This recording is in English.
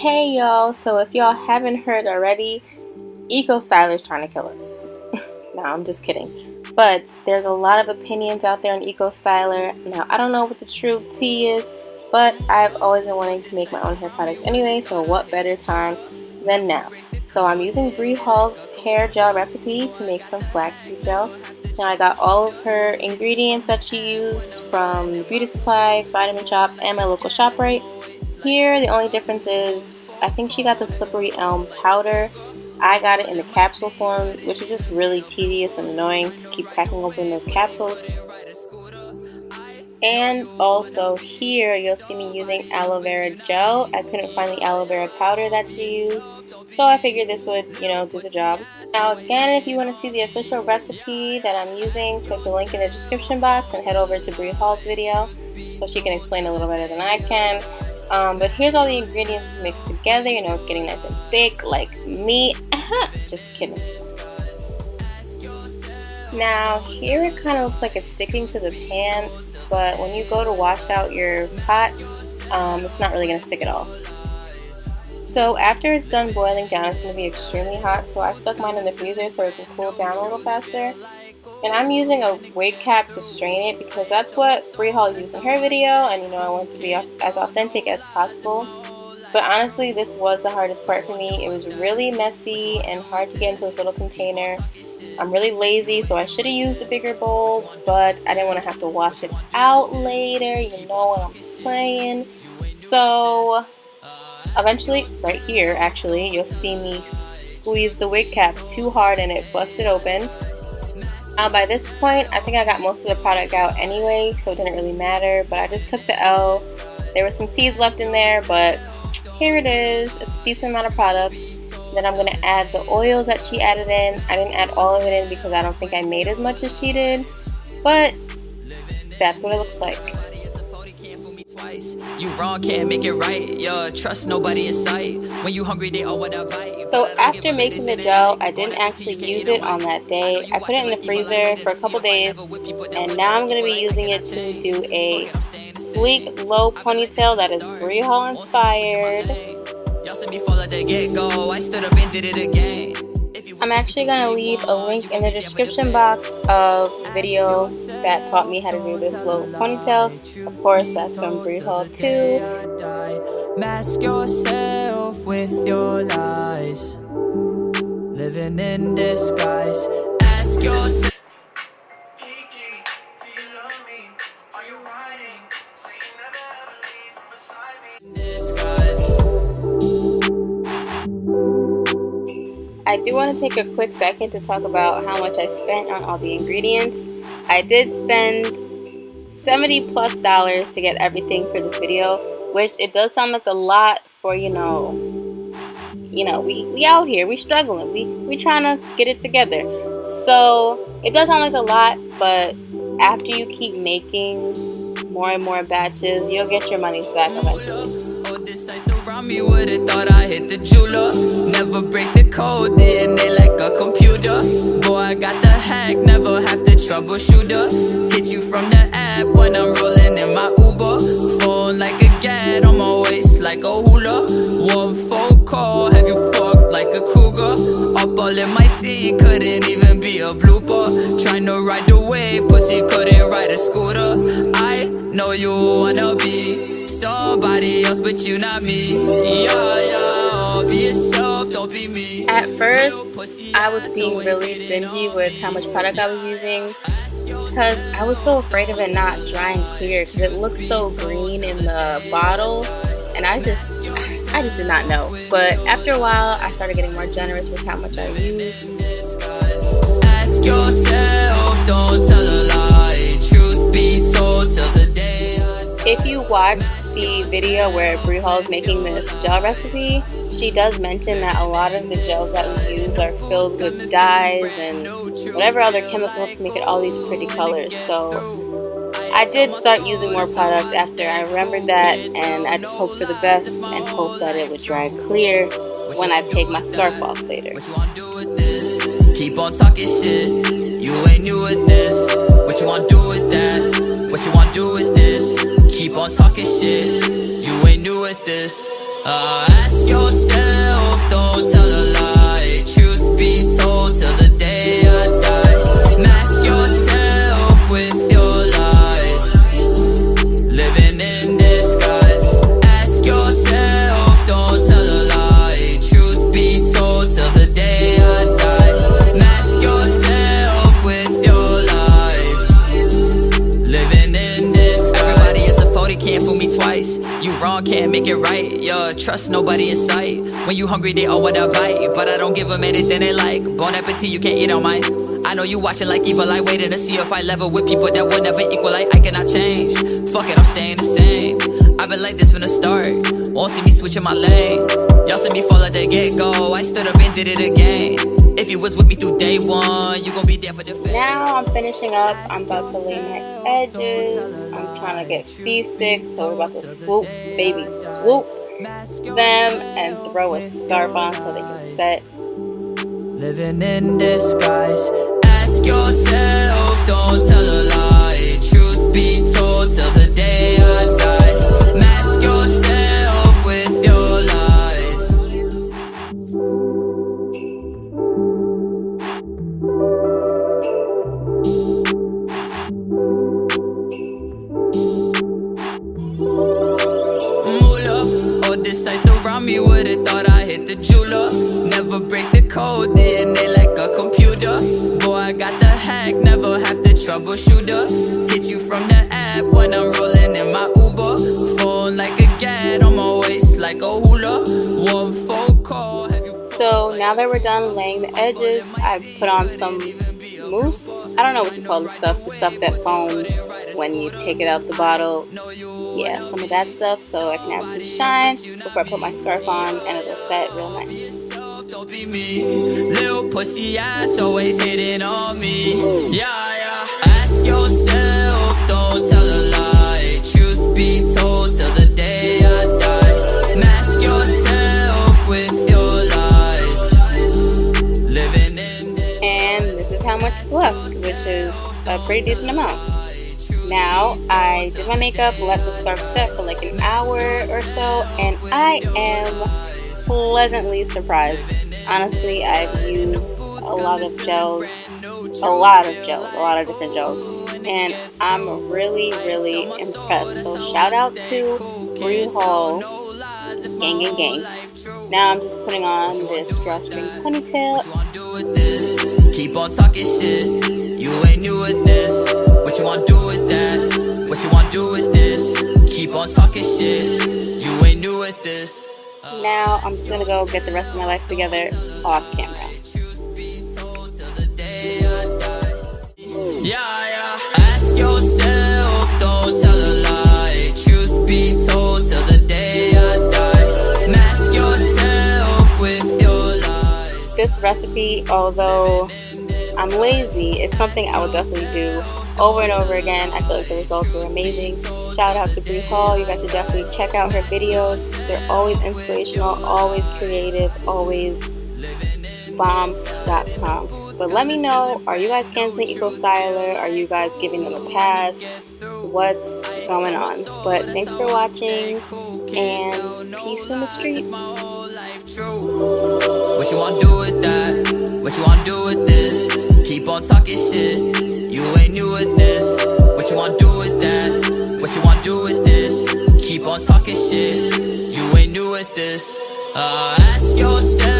Hey y'all, so if y'all haven't heard already, Eco Styler's trying to kill us. No, I'm just kidding. But there's a lot of opinions out there on Eco Styler. Now, I don't know what the true tea is, but I've always been wanting to make my own hair products anyway, so what better time than now? So I'm using Brie Hall's hair gel recipe to make some flaxseed gel. Now I got all of her ingredients that she used from the beauty supply, Vitamin Shop, and my local ShopRite. Here, the only difference is I think she got the slippery elm powder. I got it in the capsule form, which is just really tedious and annoying to keep cracking open those capsules. And also here, you'll see me using aloe vera gel. I couldn't find the aloe vera powder that she used, so I figured this would, do the job. Now again, if you want to see the official recipe that I'm using, click the link in the description box and head over to Brie Hall's video so she can explain a little better than I can. But here's all the ingredients mixed together. It's getting nice and thick like me. Just kidding. Now here it kind of looks like it's sticking to the pan, but when you go to wash out your pot, it's not really going to stick at all. So after it's done boiling down, it's going to be extremely hot, so I stuck mine in the freezer so it can cool down a little faster. And I'm using a wig cap to strain it because that's what Brie Hall used in her video, and I want it to be as authentic as possible. But honestly, this was the hardest part for me. It was really messy and hard to get into this little container. I'm really lazy, so I should have used a bigger bowl, but I didn't want to have to wash it out later, you know what I'm saying. So eventually, right here actually, you'll see me squeeze the wig cap too hard and it busted open. Now by this point, I think I got most of the product out anyway, so it didn't really matter, but I just took the L. There were some seeds left in there, but here it is. It's a decent amount of product. Then I'm going to add the oils that she added in. I didn't add all of it in because I don't think I made as much as she did, but that's what it looks like. You wrong, can't make it right. Yeah, trust nobody in sight. When you hungry, they all wanna bite. So after making the gel, I didn't actually use it on that day. I put it in the freezer for a couple days, and now I'm going to be using it to do a sleek low ponytail that is Brie Hall inspired. I'm actually going to leave a link in the description box of the video that taught me how to do this low ponytail. Of course, that's from Brie Hall too. Mask yourself with your lies, living in disguise. Ask yourself. I do want to take a quick second to talk about how much I spent on all the ingredients. I did spend $70+ to get everything for this video, which it does sound like a lot for, we out here, we struggling, we trying to get it together. So it does sound like a lot, but after you keep making more and more batches, you'll get your money's back eventually. Around me would've thought I hit the jeweler. Never break the code, DNA like a computer. Boy, I got the hack, never have to troubleshoot her. Hit you from the app when I'm rolling in my Uber. Phone like a gad on my waist like a hula. One phone call, have you fucked like a cougar? Up all in my seat, couldn't even be a blooper. Trying to ride the wave, pussy couldn't ride a scooter. I know you wanna be somebody else, but you not me. Yeah, be yourself, don't be me. At first, I was being really stingy with how much product I was using because I was so afraid of it not drying clear because it looked so green in the bottle, and I just did not know. But after a while, I started getting more generous with how much I used. Ask yourself, don't tell a lie. Truth be told, till the day I die. If you watch the video where Brie Hall is making this gel recipe, she does mention that a lot of the gels that we use are filled with dyes and whatever other chemicals to make it all these pretty colors. So I did start using more product after I remembered that, and I just hoped for the best and hoped that it would dry clear when I take my scarf off later. Keep on talking shit, you ain't new with this. What you want to do with that? What you want to do with this? Keep on talking shit, you ain't new with this. Ask yourself, don't tell a lie. Truth be told, till the day I die. Mask yourself with your lies, living in disguise. Ask yourself, don't tell a lie. Truth be told, till the day I die. Mask yourself with your lies, living in disguise. Everybody is a 40, can't fool me twice. You wrong, can't make it right. Yeah, trust nobody in sight. When you hungry, they all wanna bite, but I don't give them anything they like. Bon appetit, you can't eat on mine. I know you watching like evil eye, waiting to see if I level with people that will never equal. I cannot change. Fuck it, I'm staying the same. I've been like this from the start. Won't see me switching my lane. Y'all see me fall at the get-go. I stood up and did it again. If you was with me through day one, you gon' be there for the fame. Now I'm finishing up. I'm about to lay my edges. I'm trying to get C6, so we're about to swoop, baby, swoop them and throw a scarf on so they can set. Living in disguise. Ask yourself, don't tell a lie. Truth be told, till the day I die. Mask yourself with your lies. Moolah, all this ice around me, would've thought I hit the jeweler. Never break the code, DNA like a computer. Boy, I got the hack, never have to troubleshoot her. Hit you from the app when I'm rolling in my Uber. Phone like a gat on my waist like a hula. One phone call, have you... So now that we're done laying the edges, I put on some mousse. I don't know what you call the stuff that foams when you take it out the bottle. Yeah, some of that stuff, so I can add some shine before I put my scarf on, and it'll set real nice. Don't be me, little pussy ass always hitting on me. Yeah. Ask yourself, don't tell a lie. Truth be told, till the day I die. Mask yourself with your lies, living in this. And this is how much is left, which is a pretty decent amount. Now, I did my makeup, let the scarf set for like an hour or so, and I am pleasantly surprised. Honestly, I've used a lot of different gels, and I'm really impressed. So shout out to Bree Hall, gang. Now I'm just putting on this drawstring ponytail. Keep on talking shit, you ain't new with this. What you wanna do with that? What you wanna do with this? Keep on talking shit, you ain't new with this. Now I'm just gonna go get the rest of my life together off camera. Yeah. Ask yourself, don't tell a lie. Truth be told, till the day I die. Mask yourself with your lies. This recipe, although I'm lazy, it's something I would definitely do over and over again. I feel like the results are amazing. Shout out to Bree Hall. You guys should definitely check out her videos. They're always inspirational, always creative, always bomb.com. But let me know, are you guys canceling Eco Styler? Are you guys giving them a pass? What's going on? But thanks for watching, and peace in the streets. What you wanna do with that? What you wanna do with this? Keep on talking shit, you ain't new with this. What you wanna do with that? What you wanna do with this? Keep on talking shit, you ain't new with this. Ask yourself.